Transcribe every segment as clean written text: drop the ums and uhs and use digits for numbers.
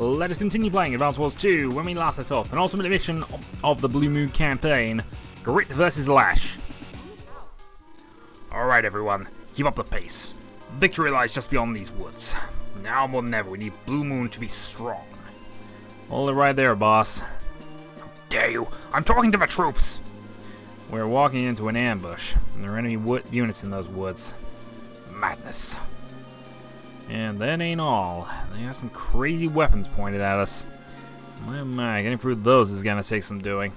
let us continue playing Advance Wars 2 when we last left off. An ultimate mission of the Blue Moon campaign, Grit vs. Lash. Alright everyone, keep up the pace. Victory lies just beyond these woods. Now more than ever, we need Blue Moon to be strong. Hold it right there, boss. How dare you? I'm talking to the troops! We're walking into an ambush, and there are enemy units in those woods. Madness. And that ain't all. They have some crazy weapons pointed at us. My, getting through those is gonna take some doing.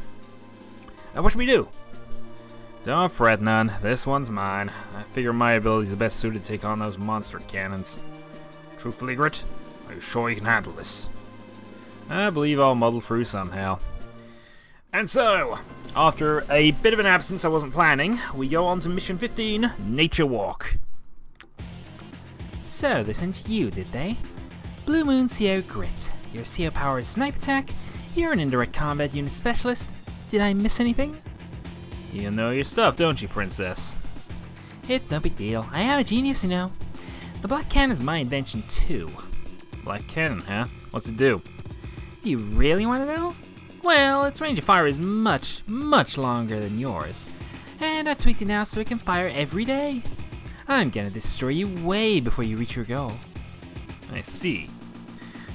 Now what should we do? Don't fret none, this one's mine. I figure my abilities are best suited to take on those monster cannons. Truthfully, Grit, are you sure you can handle this? I believe I'll muddle through somehow. And so, after a bit of an absence I wasn't planning, we go on to Mission 15, Nature Walk. So, they sent you, did they? Blue Moon CO Grit. Your CO power is Snipe Attack. You're an indirect combat unit specialist. Did I miss anything? You know your stuff, don't you, Princess? It's no big deal. I am a genius, you know. The Black Cannon's my invention, too. Black Cannon, huh? What's it do? Do you really want to know? Well, its range of fire is much, much longer than yours. And I've tweaked it now so it can fire every day. I'm gonna destroy you way before you reach your goal. I see.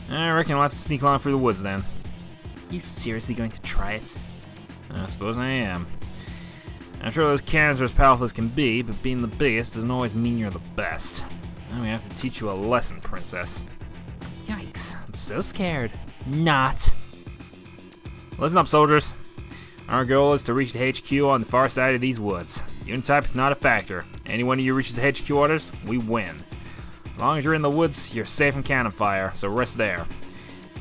I reckon I'll have to sneak along through the woods then. You seriously going to try it? I suppose I am. I'm sure those cannons are as powerful as can be, but being the biggest doesn't always mean you're the best. I'm gonna have to teach you a lesson, Princess. Yikes, I'm so scared. Not. Listen up, soldiers. Our goal is to reach the HQ on the far side of these woods. Unit type is not a factor. Any one of you reaches the HQ orders, we win. As long as you're in the woods, you're safe from cannon fire, so rest there.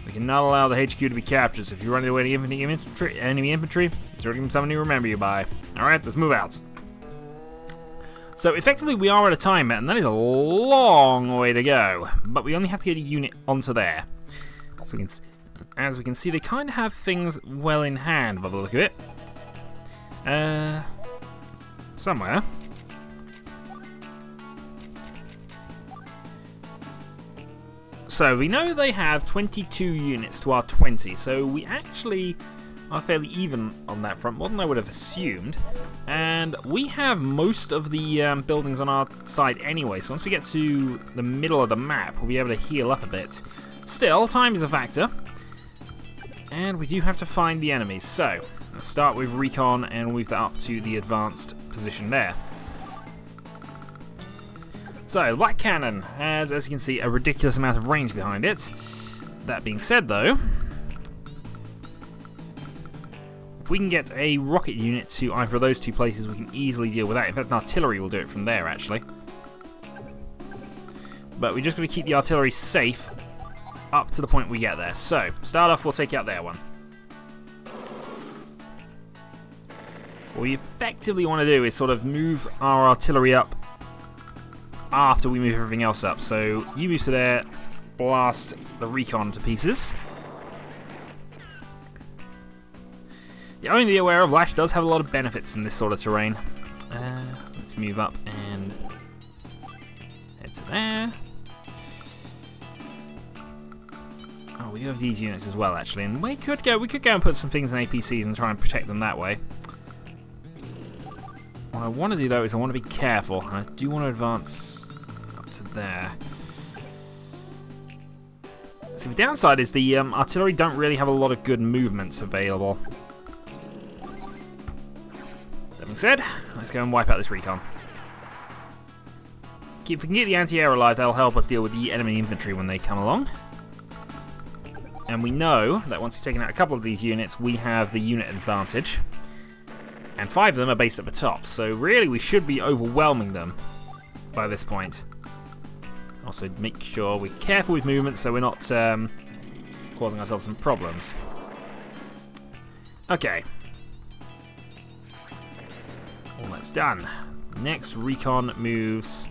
We cannot allow the HQ to be captured, so if you run into any enemy infantry, sure to give them something to remember you by. Alright, let's move out. So effectively we are at a time, and that is a long way to go. But we only have to get a unit onto there. As we can see, they kind of have things well in hand by the look of it. Somewhere. So we know they have 22 units to our 20, so we actually are fairly even on that front, more than I would have assumed. And we have most of the buildings on our side anyway, so once we get to the middle of the map, we'll be able to heal up a bit. Still, time is a factor. And we do have to find the enemies, so let's start with recon and move that up to the advanced position there. So, the Black Cannon has, as you can see, a ridiculous amount of range behind it. That being said, though, if we can get a rocket unit to either of those two places, we can easily deal with that. In fact, an artillery will do it from there, actually. But we just got to keep the artillery safe up to the point we get there. So, start off, we'll take out their one. What we effectively want to do is sort of move our artillery up after we move everything else up. So, you move to there, blast the recon to pieces. The only thing to be aware of, Lash does have a lot of benefits in this sort of terrain. Let's move up and head to there. Oh, we do have these units as well, actually, and we could go and put some things in APCs and try and protect them that way. What I want to do though is I want to be careful, and I do want to advance up to there. So the downside is the artillery don't really have a lot of good movements available. That being said, let's go and wipe out this recon. If we can get the anti-air alive, that'll help us deal with the enemy infantry when they come along. And we know that once we've taken out a couple of these units, we have the unit advantage. And 5 of them are based at the top, so really we should be overwhelming them by this point. Also make sure we're careful with movement so we're not causing ourselves some problems. Okay. All that's done. Next, recon moves.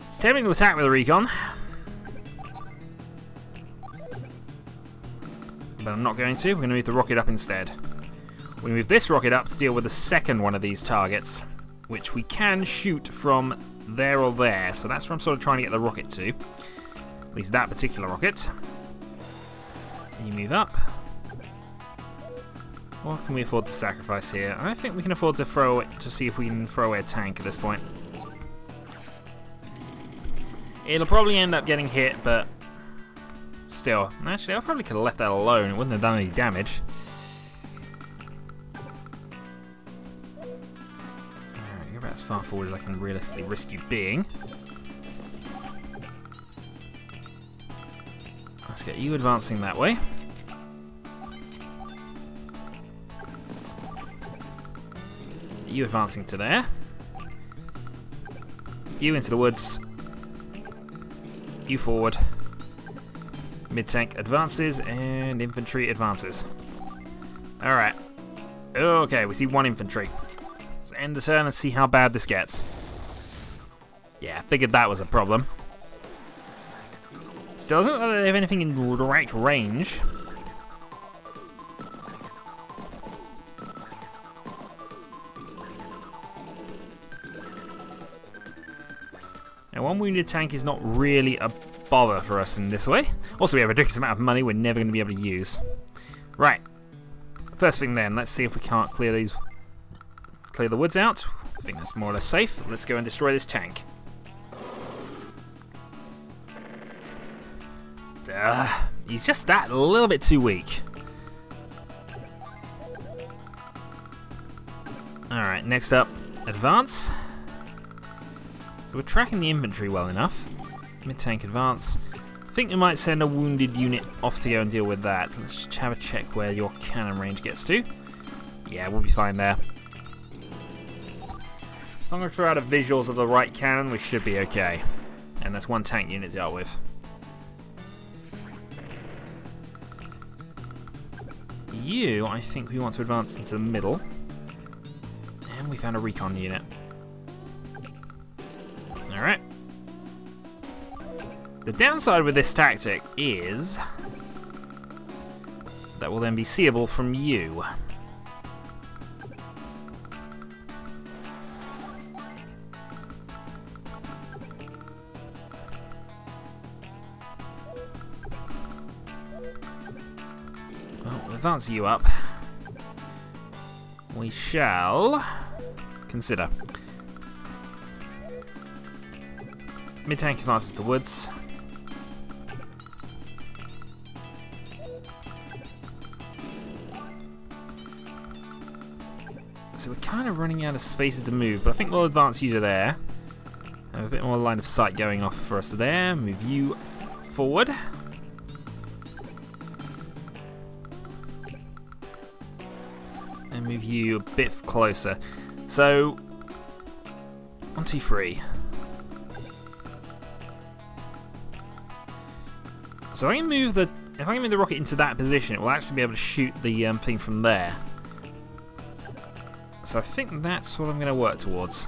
It's tempting to attack with the recon, but I'm not going to. We're going to move the rocket up instead. We move this rocket up to deal with the second one of these targets, which we can shoot from there or there. So that's where I'm sort of trying to get the rocket to. At least that particular rocket. You move up. What can we afford to sacrifice here? I think we can afford to throw it to see if we can throw away a tank at this point. It'll probably end up getting hit, but still. Actually, I probably could have left that alone. It wouldn't have done any damage. Alright, you're about as far forward as I can realistically risk you being. Let's get you advancing that way. You advancing to there. You into the woods. You forward. Mid-tank advances and infantry advances. Alright. Okay, we see one infantry. Let's end the turn and see how bad this gets. Yeah, I figured that was a problem. Still doesn't look like they have anything in direct range. Now, one wounded tank is not really a bother for us in this way. Also, we have a ridiculous amount of money we're never going to be able to use. Right. First thing then, let's see if we can't clear the woods out. I think that's more or less safe. Let's go and destroy this tank. He's just that little bit too weak. Alright, next up, advance. So we're tracking the infantry well enough. Mid-tank advance. I think we might send a wounded unit off to go and deal with that. Let's just have a check where your cannon range gets to. Yeah, we'll be fine there. As long as we're out of visuals of the right cannon, we should be okay. And that's one tank unit dealt with. You, I think we want to advance into the middle. And we found a recon unit. Alright. The downside with this tactic is that will then be seeable from you. Well, we'll advance you up. We shall consider. Mid-tank advances to woods. So we're kind of running out of spaces to move, but I think we'll advance you to there. Have a bit more line of sight going off for us there. Move you forward. And move you a bit closer. So, 1, 2, 3. So if I can move the rocket into that position, it will actually be able to shoot the thing from there. So I think that's what I'm going to work towards.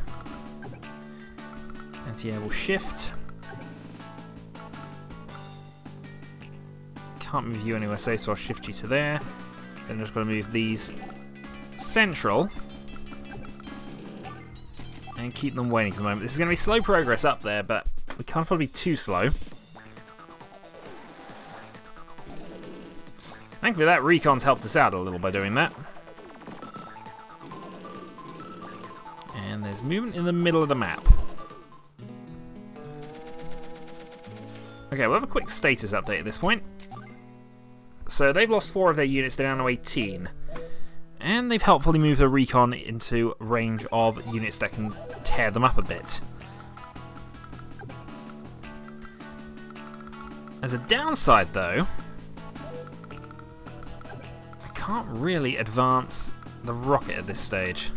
And yeah, we'll shift. Can't move you anywhere safe, so I'll shift you to there. Then I'm just going to move these central. And keep them waiting for the moment. This is going to be slow progress up there, but we can't afford to be too slow. Thankfully that recon's helped us out a little by doing that. And there's movement in the middle of the map. Okay, we'll have a quick status update at this point. So they've lost 4 of their units, they're down to 18. And they've helpfully moved the recon into range of units that can tear them up a bit. As a downside though, can't really advance the rocket at this stage.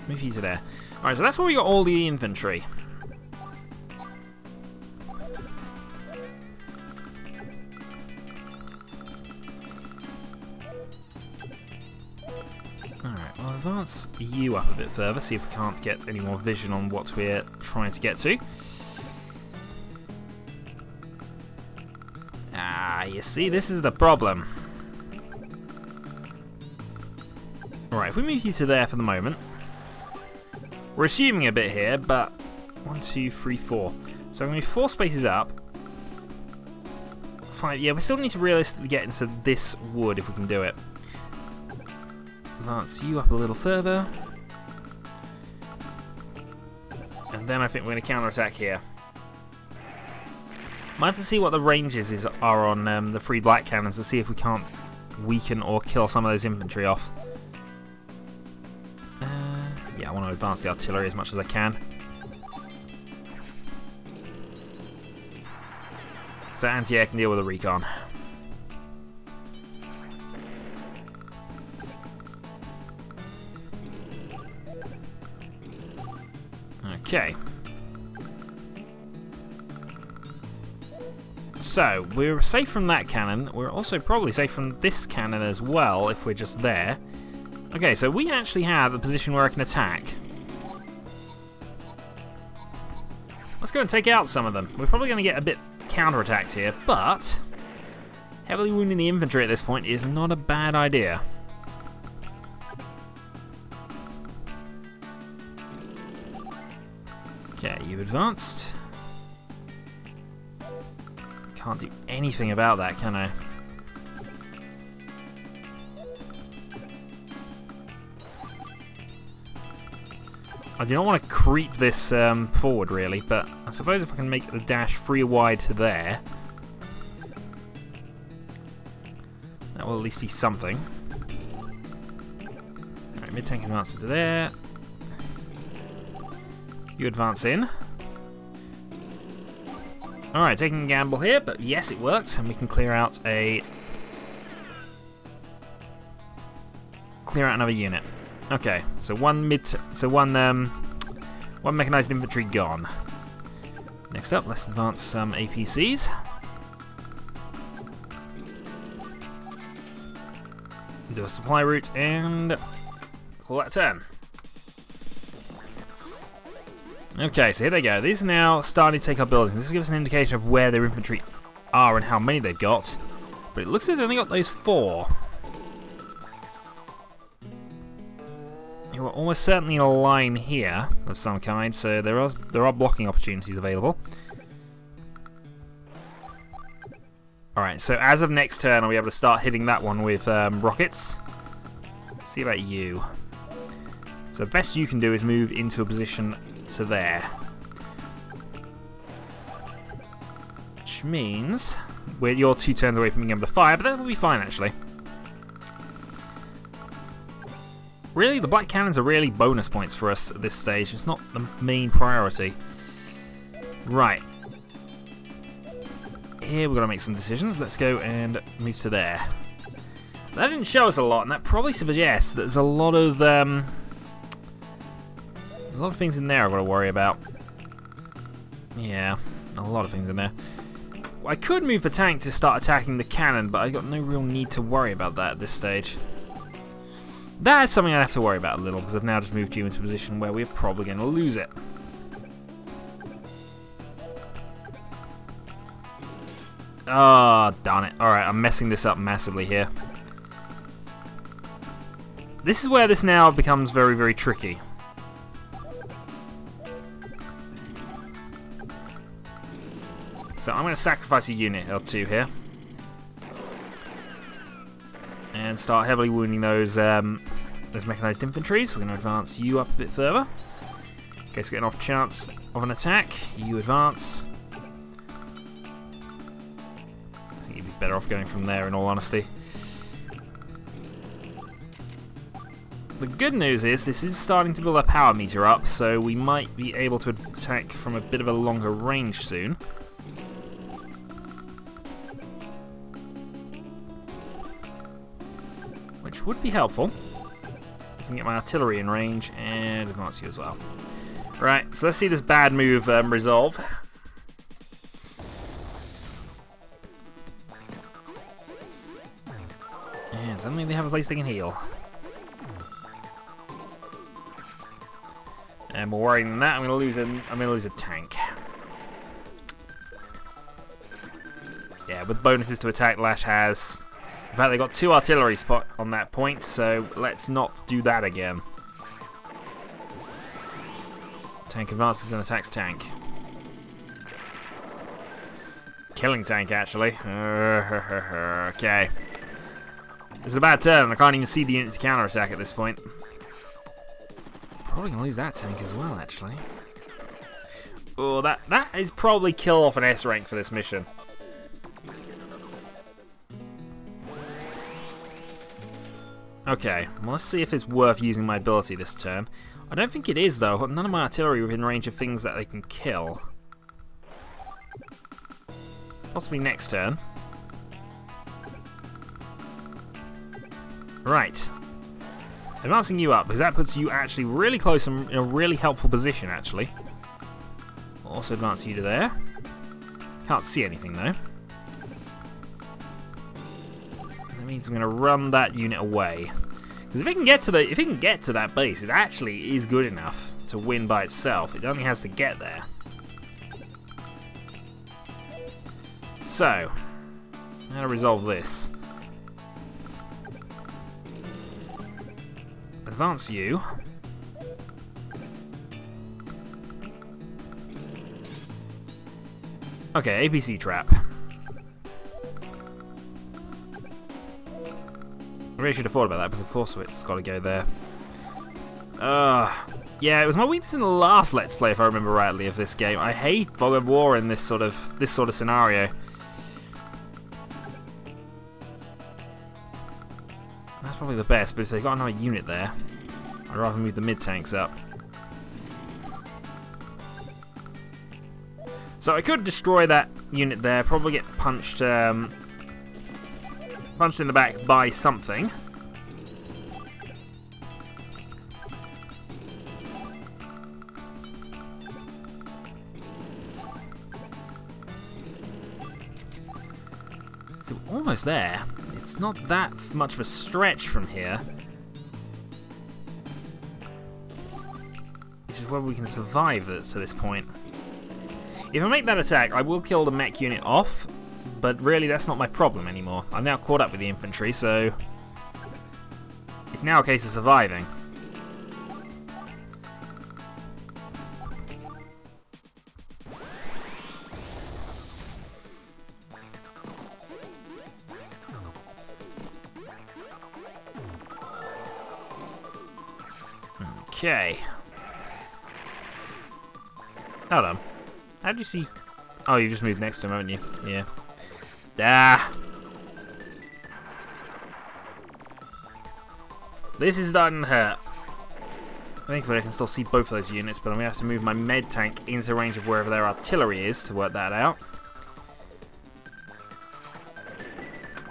Move you to there. Alright, so that's where we got all the infantry. Alright, I'll advance you up a bit further, see if we can't get any more vision on what we're trying to get to. You see, this is the problem. Alright, if we move you to there for the moment, we're assuming a bit here, but 1, 2, 3, 4. So I'm going to move 4 spaces up, 5. Yeah, we still need to realistically get into this wood if we can do it. Advance you up a little further. And then I think we're going to counterattack here. Might have to see what the ranges are on the 3 black cannons to see if we can't weaken or kill some of those infantry off. Yeah, I want to advance the artillery as much as I can. So anti-air can deal with the recon. Okay. So, we're safe from that cannon. We're also probably safe from this cannon as well, if we're just there. Okay, so we actually have a position where I can attack. Let's go and take out some of them. We're probably going to get a bit counterattacked here, but heavily wounding the infantry at this point is not a bad idea. Okay, you've advanced. Can't do anything about that, can I? I do not want to creep this forward, really, but I suppose if I can make the dash 3 wide to there, that will at least be something. Alright, mid-tank advances to there. You advance in. Alright, taking a gamble here, but yes, it worked, and we can clear out another unit. Okay, so one mechanized infantry gone. Next up, let's advance some APCs. Do a supply route and call that a turn. Okay, so here they go. These are now starting to take up buildings. This will give us an indication of where their infantry are and how many they've got. But it looks like they've only got those 4. You are almost certainly in a line here of some kind, so there are blocking opportunities available. Alright, so as of next turn, I'll be able to start hitting that one with rockets. See about you. So the best you can do is move into a position to there. Which means you're 2 turns away from being able to fire, but that will be fine actually. Really, the black cannons are really bonus points for us at this stage. It's not the main priority. Right. Here we've got to make some decisions. Let's go and move to there. That didn't show us a lot, and that probably suggests that there's a lot of things in there I've got to worry about. Yeah, a lot of things in there. I could move the tank to start attacking the cannon, but I've got no real need to worry about that at this stage. That's something I have to worry about a little, because I've now just moved you into a position where we're probably going to lose it. Ah, oh, darn it. Alright, I'm messing this up massively here. This is where this now becomes very, very tricky. So I'm going to sacrifice a unit or 2 here. And start heavily wounding those mechanized infantry. So we're going to advance you up a bit further. In case we get an off chance of an attack. You advance. I think you'd be better off going from there in all honesty. The good news is this is starting to build our power meter up, so we might be able to attack from a bit of a longer range soon. Which would be helpful. I can get my artillery in range and advance you as well. Right, so let's see this bad move resolve. And suddenly they have a place they can heal. And more worrying than that, I'm gonna lose a tank. Yeah, with bonuses to attack, Lash has. In fact, they got 2 artillery spot on that point, so let's not do that again. Tank advances and attacks tank. killing tank, actually. Okay. This is a bad turn. I can't even see the unit to counterattack at this point. Probably going to lose that tank as well, actually. Oh, that is probably kill off an S rank for this mission. Okay, well, let's see if it's worth using my ability this turn. I don't think it is, though. I've got none of my artillery within range of things that they can kill. Possibly next turn. Right. Advancing you up, because that puts you actually really close and in a really helpful position, actually. I'll also advance you to there. Can't see anything, though. That means I'm going to run that unit away. Because if it can get to that base, it actually is good enough to win by itself. It only has to get there. So, how to resolve this? Advance you. Okay, APC trap. I really should have thought about that, because of course it's got to go there. Yeah, it was my weakness in the last Let's Play, if I remember rightly, of this game. I hate fog of war in this sort of scenario. That's probably the best, but if they've got another unit there, I'd rather move the mid-tanks up. So I could destroy that unit there, probably get punched punched in the back by something. So almost there. It's not that much of a stretch from here. It's just whether we can survive it to this point. If I make that attack, I will kill the mech unit off, but really that's not my problem anymore. I'm now caught up with the infantry, so it's now a case of surviving. Okay. Hold on. How did you see? Oh, you just moved next to him, haven't you? Yeah. Ah. This is starting to hurt. Thankfully, I can still see both of those units, but I'm going to have to move my med tank into range of wherever their artillery is to work that out.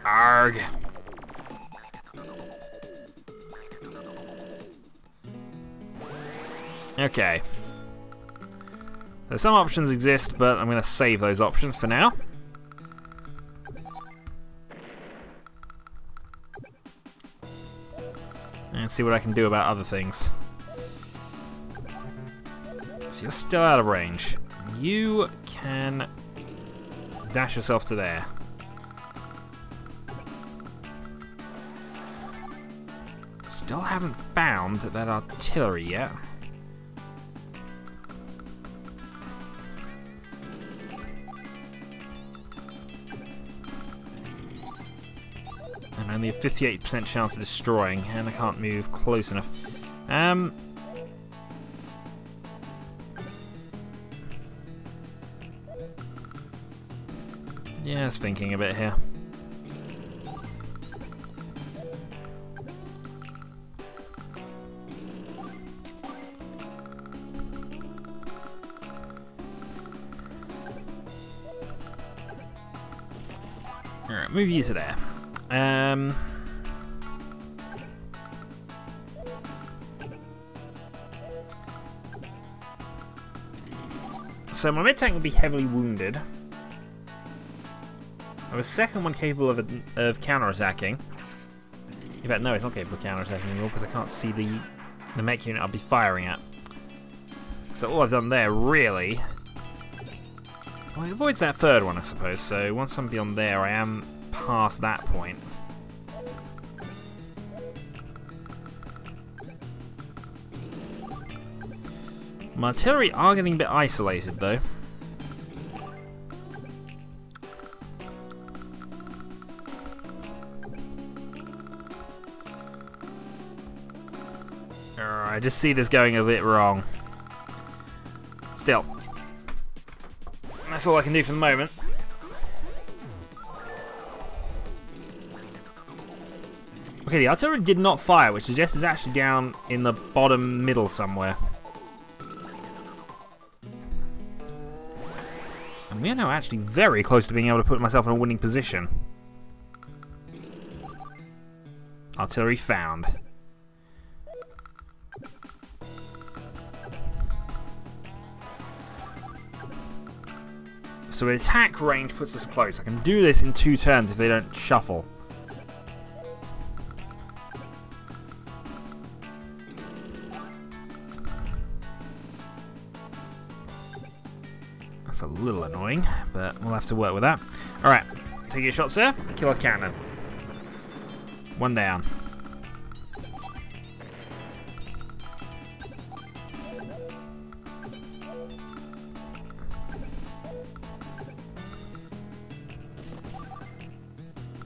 Arg. Okay. So some options exist, but I'm going to save those options for now. And see what I can do about other things. So you're still out of range. You can dash yourself to there. Still haven't found that artillery yet. And only a 58% chance of destroying, and I can't move close enough. Yeah, I was thinking a bit here. Alright, move you to there. So my mid-tank will be heavily wounded. I have a second one capable of counter-attacking. In fact, no, it's not capable of counter-attacking anymore because I can't see the mech unit I'll be firing at. So all I've done there, really... Well, it avoids that third one, I suppose. So once I'm beyond there, I am past that point. My artillery are getting a bit isolated, though. I just see this going a bit wrong. Still. That's all I can do for the moment. Okay, the artillery did not fire, which suggests it's actually down in the bottom middle somewhere. And we are now actually very close to being able to put myself in a winning position. Artillery found. So attack range puts us close. I can do this in 2 turns if they don't shuffle. That's a little annoying, but we'll have to work with that. Alright, take your shot, sir. Kill off cannon. 1 down.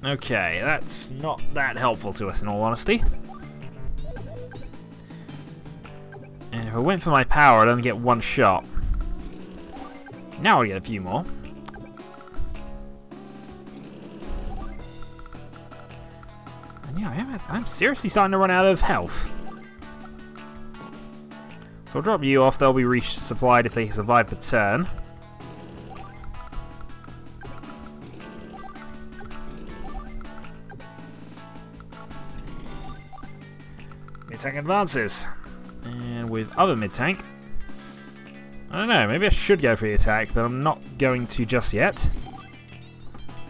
Okay, that's not that helpful to us in all honesty. And if I went for my power, I'd only get 1 shot. Now I get a few more. And yeah, I'm seriously starting to run out of health. So I'll drop you off. They'll be resupplied if they survive the turn. Mid-tank advances. And with other mid-tank, I don't know, maybe I should go for the attack, but I'm not going to just yet.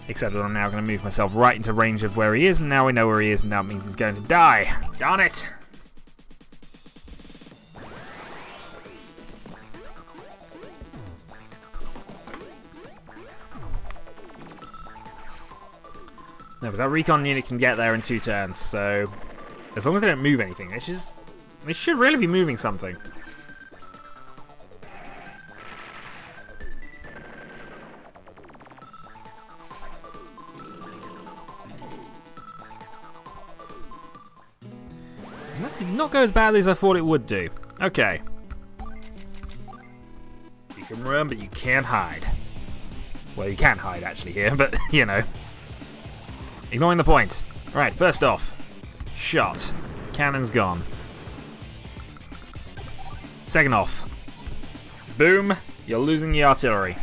Except that I'm now going to move myself right into range of where he is, and now we know where he is, and that means he's going to die. Darn it! No, because that recon unit can get there in 2 turns, so as long as they don't move anything, they should really be moving something. And that did not go as badly as I thought it would do. Okay. You can run, but you can't hide. Well, you can hide actually here, but you know. Ignoring the point. Alright, first off. Shot. Cannon's gone. Second off. Boom. You're losing the artillery.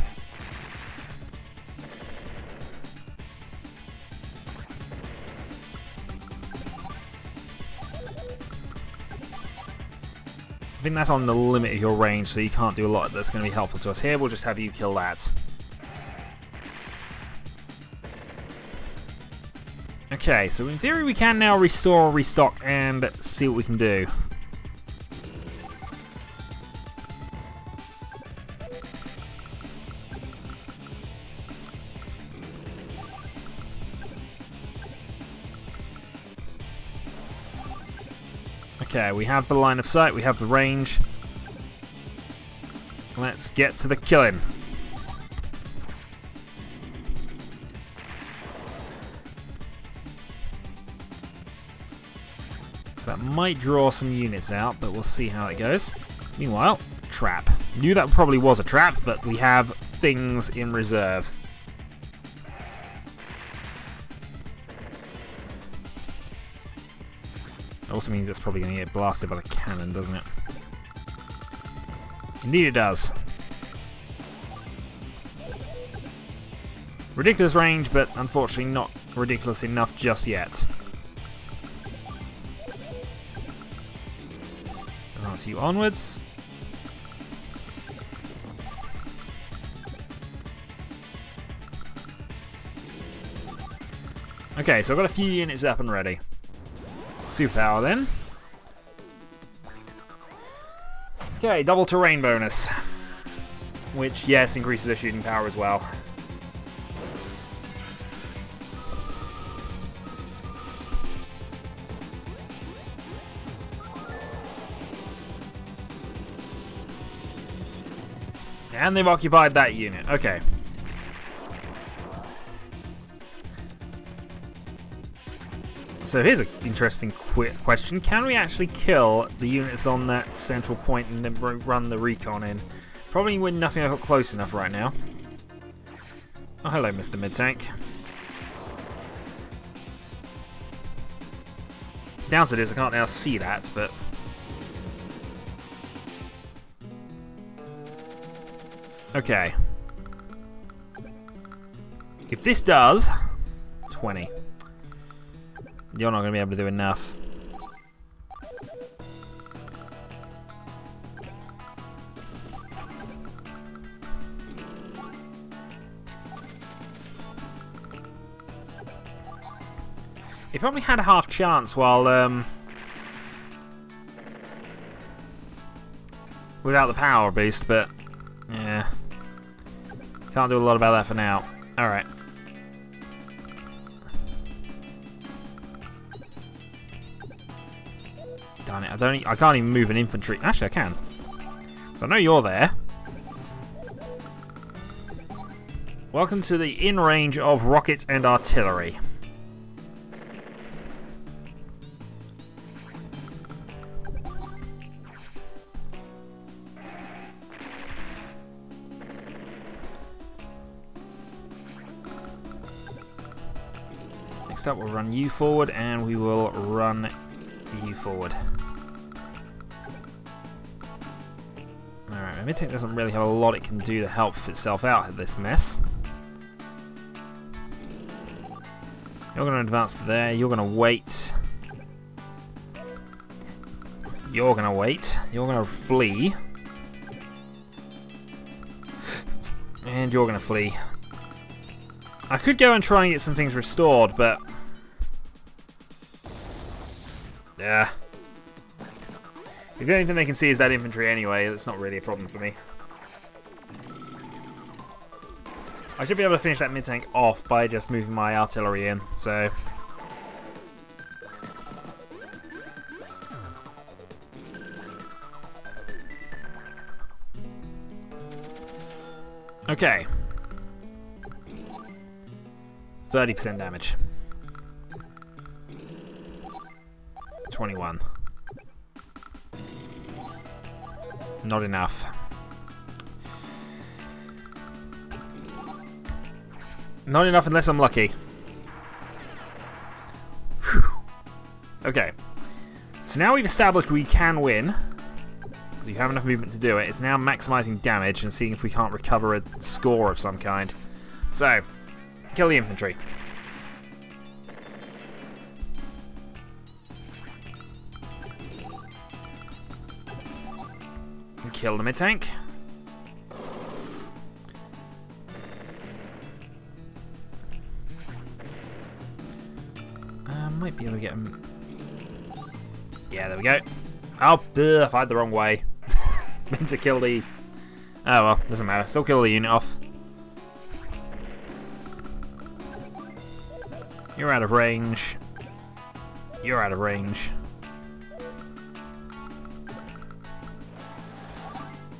I think that's on the limit of your range, so you can't do a lot that's going to be helpful to us here. We'll just have you kill that. Okay, so in theory we can now restore, restock, and see what we can do. Okay, we have the line of sight, we have the range. Let's get to the killing. So that might draw some units out, but we'll see how it goes. Meanwhile, trap. Knew that probably was a trap, but we have things in reserve. Also means it's probably going to get blasted by the cannon, doesn't it? Indeed it does. Ridiculous range, but unfortunately not ridiculous enough just yet. Advance you onwards. Okay, so I've got a few units up and ready. Superpower then. Okay, double terrain bonus. Which, yes, increases their shooting power as well. And they've occupied that unit. Okay. So here's an interesting question. Can we actually kill the units on that central point and then run the recon in? Probably with nothing ever close enough right now. Oh, hello, Mr. Mid-Tank. Downside is I can't now see that, but... Okay. If this does... 20. You're not going to be able to do enough. He probably had a half chance while without the power boost, but yeah, can't do a lot about that for now. All right. Darn it! I can't even move an infantry. Actually, I can. So I know you're there. Welcome to the in range of rocket and artillery. Next up, we'll run you forward, and we will run you forward. Alright, my mid-tank doesn't really have a lot it can do to help itself out of this mess. You're going to advance there, you're going to wait. You're going to wait. You're going to flee. And you're going to flee. I could go and try and get some things restored, but... yeah. The only thing they can see is that infantry anyway. That's not really a problem for me. I should be able to finish that mid-tank off by just moving my artillery in, so... okay. 30% damage. 21. Not enough. Not enough unless I'm lucky. Whew. Okay. So now we've established we can win. Because you have enough movement to do it. It's now maximizing damage and seeing if we can't recover a score of some kind. So, kill the infantry. Kill the mid-tank. Might be able to get him. Yeah, there we go. Oh, I fired the wrong way. Meant to kill the... oh well, doesn't matter. Still kill the unit off. You're out of range. You're out of range.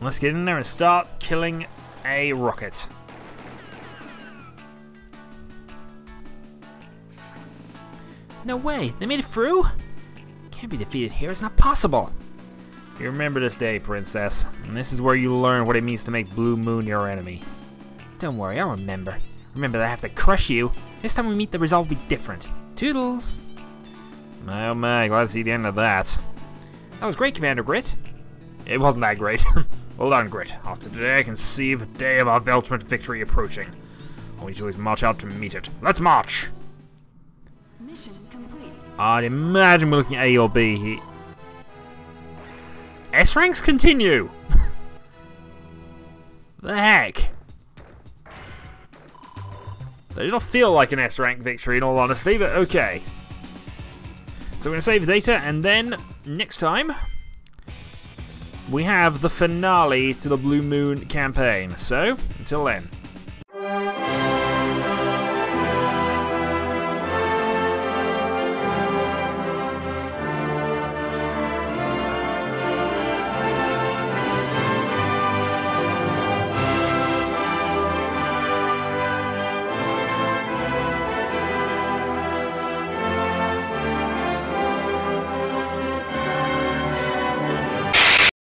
Let's get in there and start killing a rocket. No way, they made it through? Can't be defeated here, it's not possible. You remember this day, Princess, and this is where you learn what it means to make Blue Moon your enemy. Don't worry, I'll remember. Remember that I have to crush you. This time we meet, the result will be different. Toodles! Oh my, glad to see the end of that. That was great, Commander Grit. It wasn't that great. Well done, Grit. After today, I can see the day of our ultimate victory approaching. All we do is march out to meet it. Let's march! Mission complete. I'd imagine we're looking at A or B here. S ranks continue! The heck? They do not feel like an S rank victory in all honesty, but okay. So we're going to save the data, and then next time we have the finale to the Blue Moon campaign. So, until then.